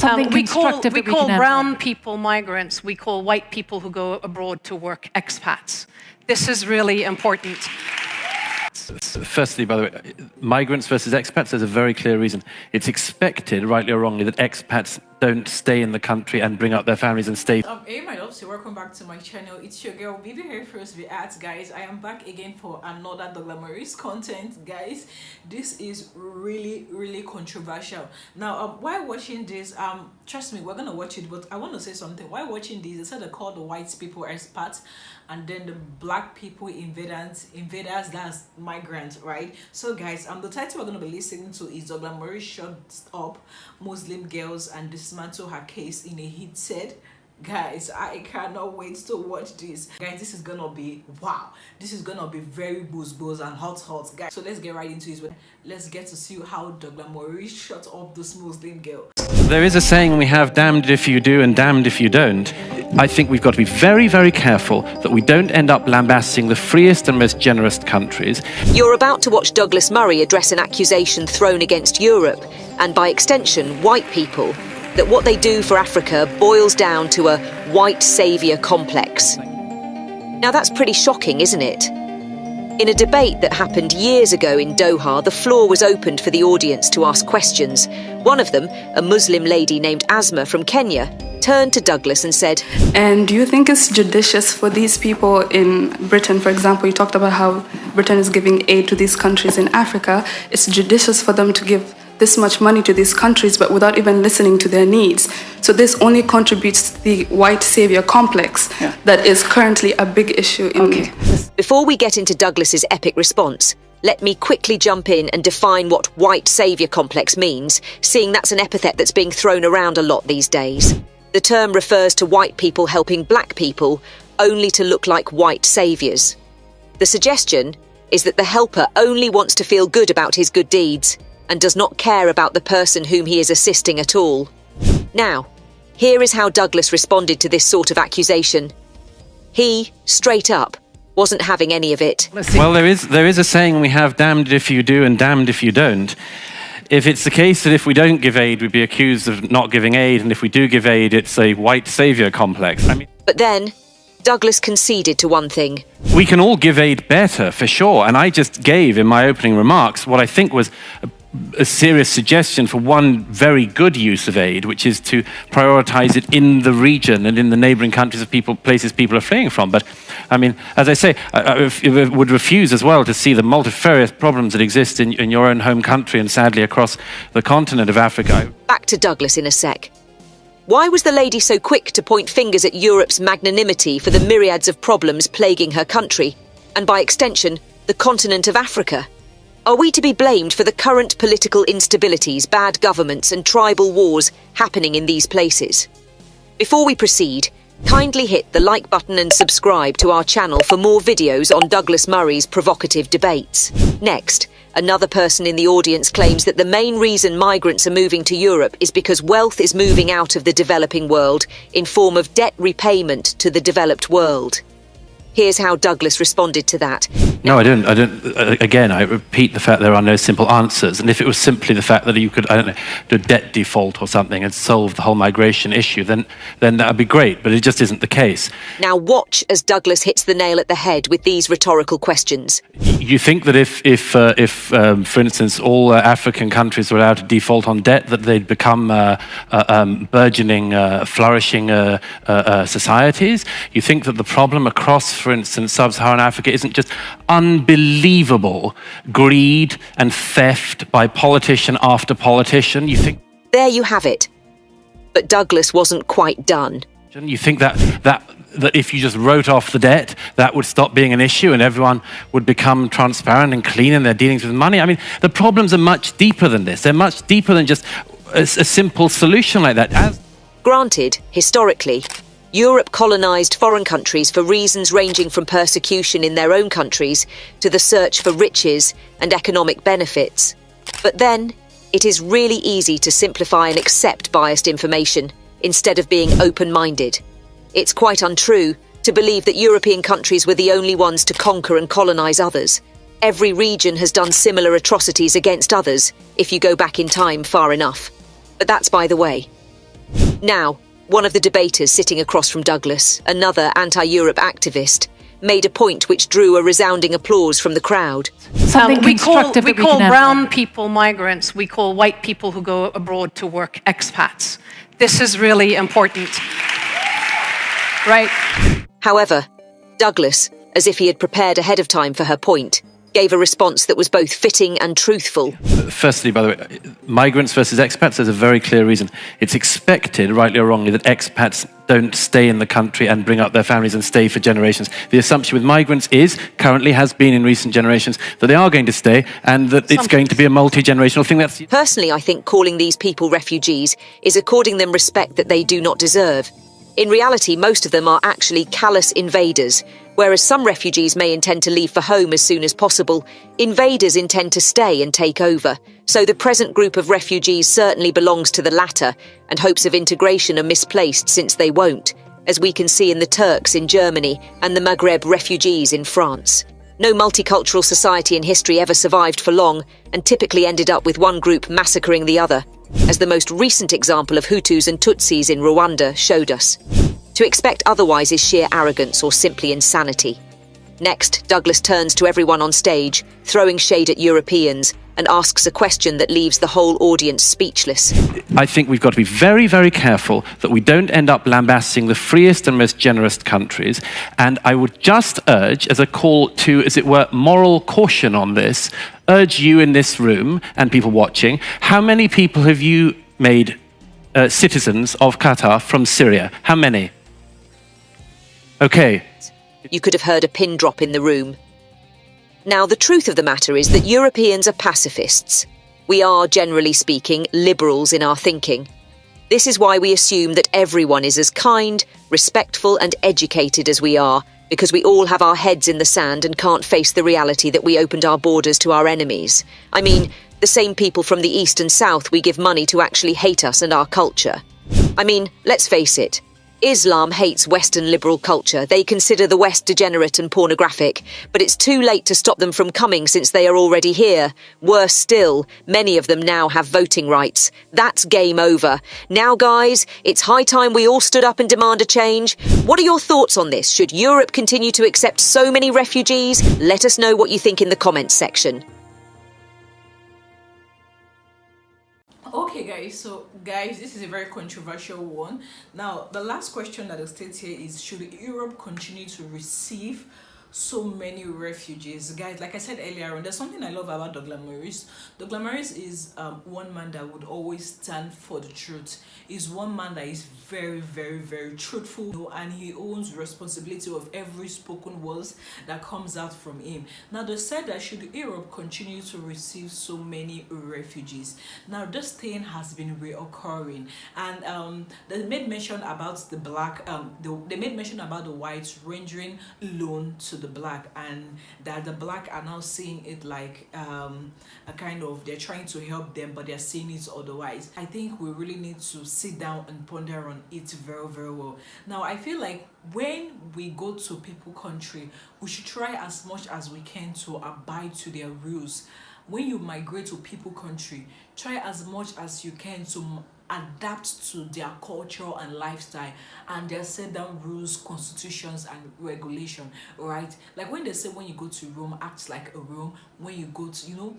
something constructive we that we can call add? brown people migrants. We call white people who go abroad to work expats. This is really important. Firstly, by the way, migrants versus expats, there's a very clear reason. It's expected, rightly or wrongly, that expats don't stay in the country and bring up their families and stay. Hey my loves, welcome back to my channel. It's your girl Bibi here first reacts, guys. I am back again for another douglasmurray's content, guys. This is really controversial. Now while watching this, trust me, we're gonna watch it, but I want to say something. While watching this, they said they call the white people expats and then the black people invaders, that's migrants, right? So guys, the title we're gonna be listening to is douglasmurray shuts up Muslim girls and dismantle her case in a heat set. Guys, I cannot wait to watch this. Guys, this is gonna be wow. This is gonna be very buzz and hot, guys. So let's get right into it. Let's get to see how douglasmurray shut up this Muslim girl. There is a saying we have, damned if you do and damned if you don't. I think we've got to be very careful that we don't end up lambasting the freest and most generous countries. You're about to watch Douglasmurray address an accusation thrown against Europe, and by extension, white people, that what they do for Africa boils down to a white saviour complex. Now that's pretty shocking, isn't it? In a debate that happened years ago in Doha, the floor was opened for the audience to ask questions. One of them, a Muslim lady named Asma from Kenya, turned to Douglas and said, "And do you think it's judicious for these people in Britain, for example, you talked about how Britain is giving aid to these countries in Africa, it's judicious for them to give this much money to these countries but without even listening to their needs? So this only contributes to the white saviour complex that is currently a big issue in..." Before we get into Douglas's epic response, let me quickly jump in and define what white saviour complex means, seeing that's an epithet that's being thrown around a lot these days. The term refers to white people helping black people only to look like white saviours. The suggestion is that the helper only wants to feel good about his good deeds and does not care about the person whom he is assisting at all. Now, here is how Douglas responded to this sort of accusation. He, straight up, wasn't having any of it. Well, there is a saying we have, damned if you do and damned if you don't. If it's the case that if we don't give aid, we'd be accused of not giving aid, and if we do give aid, it's a white saviour complex. I mean, but then, Douglas conceded to one thing. We can all give aid better, for sure, and I just gave, in my opening remarks, what I think was a serious suggestion for one very good use of aid, which is to prioritise it in the region and in the neighbouring countries of places people are fleeing from. But, I mean, as I say, I would refuse as well to see the multifarious problems that exist in your own home country and sadly across the continent of Africa. Back to Douglas in a sec. Why was the lady so quick to point fingers at Europe's magnanimity for the myriads of problems plaguing her country, and by extension, the continent of Africa? Are we to be blamed for the current political instabilities, bad governments and tribal wars happening in these places? Before we proceed, kindly hit the like button and subscribe to our channel for more videos on Douglasmurray's provocative debates. Next, another person in the audience claims that the main reason migrants are moving to Europe is because wealth is moving out of the developing world in form of debt repayment to the developed world. Here's how Douglas responded to that. No, I don't. Again, I repeat the fact there are no simple answers. And if it was simply the fact that you could, I don't know, do a debt default or something and solve the whole migration issue, then that would be great. But it just isn't the case. Now watch as Douglas hits the nail at the head with these rhetorical questions. You think that if for instance, all African countries were allowed to default on debt, that they'd become burgeoning, flourishing societies? You think that the problem across, for instance, sub-Saharan Africa isn't just unbelievable greed and theft by politician after politician? You think... There you have it. But Douglas wasn't quite done. You think that if you just wrote off the debt, that would stop being an issue and everyone would become transparent and clean in their dealings with money? I mean, the problems are much deeper than this. They're much deeper than just a simple solution like that. Granted, historically, Europe colonized foreign countries for reasons ranging from persecution in their own countries to the search for riches and economic benefits. But then, it is really easy to simplify and accept biased information instead of being open-minded. It's quite untrue to believe that European countries were the only ones to conquer and colonize others. Every region has done similar atrocities against others, if you go back in time far enough. But that's by the way. Now, one of the debaters sitting across from Douglas, another anti-Europe activist, made a point which drew a resounding applause from the crowd. We call brown people migrants. We call white people who go abroad to work expats. This is really important, right? However, Douglas, as if he had prepared ahead of time for her point, gave a response that was both fitting and truthful. Firstly, by the way, migrants versus expats, there's a very clear reason. It's expected, rightly or wrongly, that expats don't stay in the country and bring up their families and stay for generations. The assumption with migrants is, currently has been in recent generations, that they are going to stay and that it's going to be a multi-generational thing. Personally, I think calling these people refugees is according them respect that they do not deserve. In reality, most of them are actually callous invaders. Whereas some refugees may intend to leave for home as soon as possible, invaders intend to stay and take over. So the present group of refugees certainly belongs to the latter, and hopes of integration are misplaced since they won't, as we can see in the Turks in Germany and the Maghreb refugees in France. No multicultural society in history ever survived for long, and typically ended up with one group massacring the other, as the most recent example of Hutus and Tutsis in Rwanda showed us. To expect otherwise is sheer arrogance or simply insanity. Next, Douglas turns to everyone on stage, throwing shade at Europeans, and asks a question that leaves the whole audience speechless. I think we've got to be very, very careful that we don't end up lambasting the freest and most generous countries. And I would just urge, as a call to, as it were, moral caution on this, urge you in this room and people watching, how many people have you made citizens of Qatar from Syria? How many? Okay. You could have heard a pin drop in the room. Now, the truth of the matter is that Europeans are pacifists. We are, generally speaking, liberals in our thinking. This is why we assume that everyone is as kind, respectful and educated as we are, because we all have our heads in the sand and can't face the reality that we opened our borders to our enemies. I mean, the same people from the East and South we give money to actually hate us and our culture. I mean, let's face it. Islam hates Western liberal culture. They consider the West degenerate and pornographic, but it's too late to stop them from coming since they are already here. Worse still, many of them now have voting rights. That's game over. Now, guys, it's high time we all stood up and demand a change. What are your thoughts on this? Should Europe continue to accept so many refugees? Let us know what you think in the comments section. Okay guys, this is a very controversial one. Now, the last question that states here is, should Europe continue to receive so many refugees? Guys, like I said earlier on, there's something I love about Douglas Murray. Douglas Murray is one man that would always stand for the truth. He's one man that is very, very, very truthful, and he owns responsibility of every spoken words that comes out from him. Now, they said that should Europe continue to receive so many refugees? Now, this thing has been reoccurring, and they made mention about the black, they made mention about the whites rendering loan to the black, and that the black are now seeing it like a kind of, they're trying to help them, but they're seeing it otherwise. I think we really need to sit down and ponder on it very, very well. Now, I feel like when we go to people country, we should try as much as we can to abide to their rules. When you migrate to people country, try as much as you can to adapt to their culture and lifestyle and their set down rules, constitutions and regulation, right? Like when they say when you go to Rome, act like a Rome. When you go to,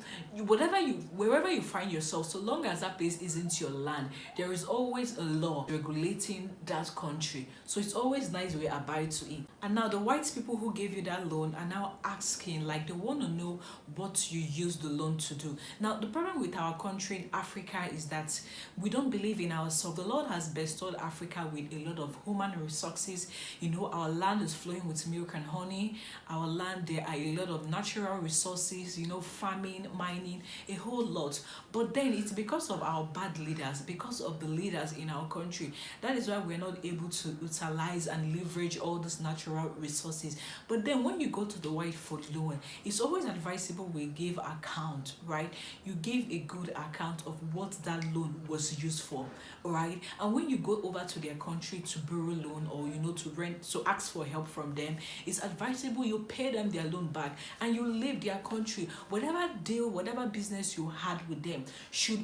wherever you find yourself, so long as that place isn't your land, there is always a law regulating that country. So it's always nice we abide to it. And now the white people who gave you that loan are now asking, like, they want to know what you use the loan to do. Now, the problem with our country in Africa is that we don't believe in ourselves. The Lord has bestowed Africa with a lot of human resources. Our land is flowing with milk and honey. Our land, there are a lot of natural resources, farming, mining, a whole lot. But then it's because of our bad leaders, because of the leaders in our country. That is why we're not able to utilize and leverage all these natural natural resources. But then when you go to the white for loan, it's always advisable we give account, right? You give a good account of what that loan was used for, right? And when you go over to their country to borrow loan, or to rent, so ask for help from them, it's advisable you pay them their loan back and you leave their country. Whatever deal, whatever business you had with them should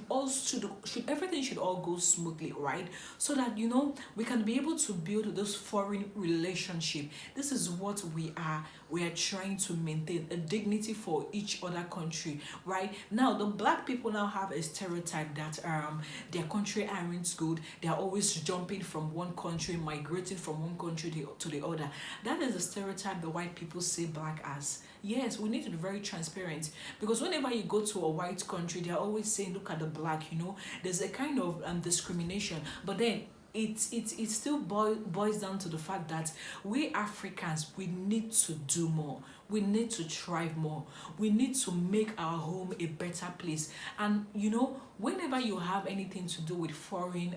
everything should all go smoothly, right? So that we can be able to build those foreign relationship. This is what we are trying to maintain, a dignity for each other country, right? Now the black people now have a stereotype that their country aren't good. They are always jumping from one country, migrating from one country to the other. That is a stereotype the white people see black as. Yes, we need to be very transparent, because whenever you go to a white country, they are always saying, look at the black, there's a kind of discrimination. But then it still boils down to the fact that we Africans, we need to do more. We need to thrive more. We need to make our home a better place. And whenever you have anything to do with foreign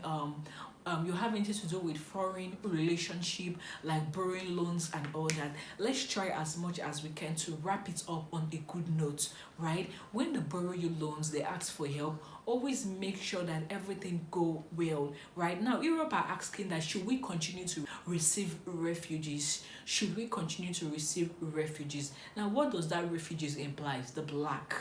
relationship, like borrowing loans and all that, let's try as much as we can to wrap it up on a good note, right? When they borrow you loans, they ask for help, always make sure that everything go well. Right now Europe are asking that should we continue to receive refugees? Should we continue to receive refugees? Now what does that refugees imply? The black.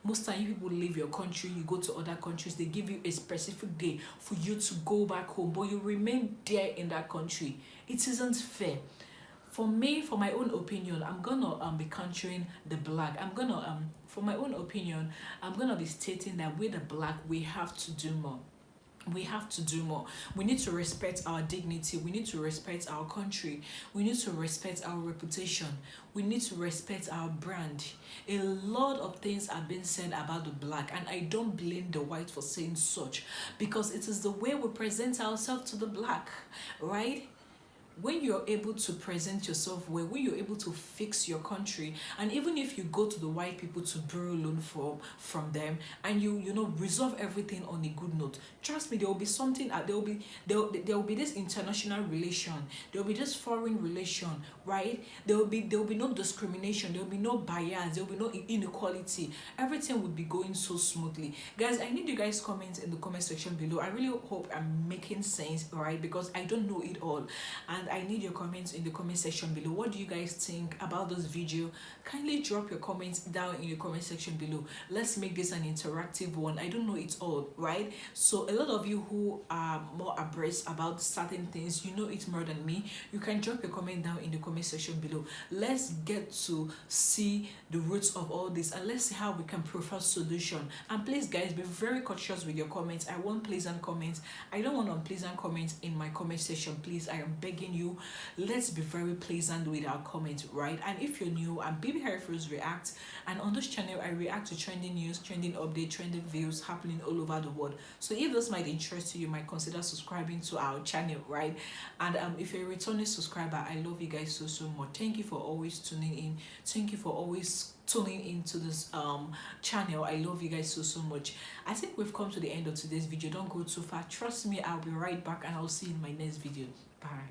Most time people leave your country, you go to other countries, they give you a specific day for you to go back home, but you remain there in that country. It isn't fair. For me, for my own opinion, I'm gonna be countering the black. For my own opinion, I'm gonna be stating that with the black, we have to do more. We have to do more. We need to respect our dignity. We need to respect our country. We need to respect our reputation. We need to respect our brand. A lot of things are being said about the black, and I don't blame the white for saying such, because it is the way we present ourselves to the black, right? When you're able to present yourself well, when you're able to fix your country, and even if you go to the white people to borrow loan from them, and you resolve everything on a good note, trust me, there will be something. There will be this international relation. There will be this foreign relation, right? There will be no discrimination. There will be no bias. There will be no inequality. Everything would be going so smoothly, guys. I need you guys comments in the comment section below. I really hope I'm making sense, right? Because I don't know it all, and I need your comments in the comment section below. What do you guys think about this video? Kindly drop your comments down in the comment section below. Let's make this an interactive one. I don't know it all, right? So a lot of you who are more abreast about certain things, you know it more than me, you can drop your comment down in the comment section below. Let's get to see the roots of all this, and let's see how we can provide solution. And please guys, be very cautious with your comments. I want pleasant comments. I don't want unpleasant comments in my comment section. Please, I am begging you, let's be very pleasant with our comments, right? And if you're new, I'm Baby Harryfro's React, and on this channel I react to trending news, trending updates, trending views happening all over the world. So if this might interest you, you might consider subscribing to our channel, right? And if you're a returning subscriber, I love you guys so much. Thank you for always tuning in. Thank you for always tuning into this channel. I love you guys so much. I think we've come to the end of today's video. Don't go too far. Trust me, I'll be right back, and I'll see you in my next video. Bye.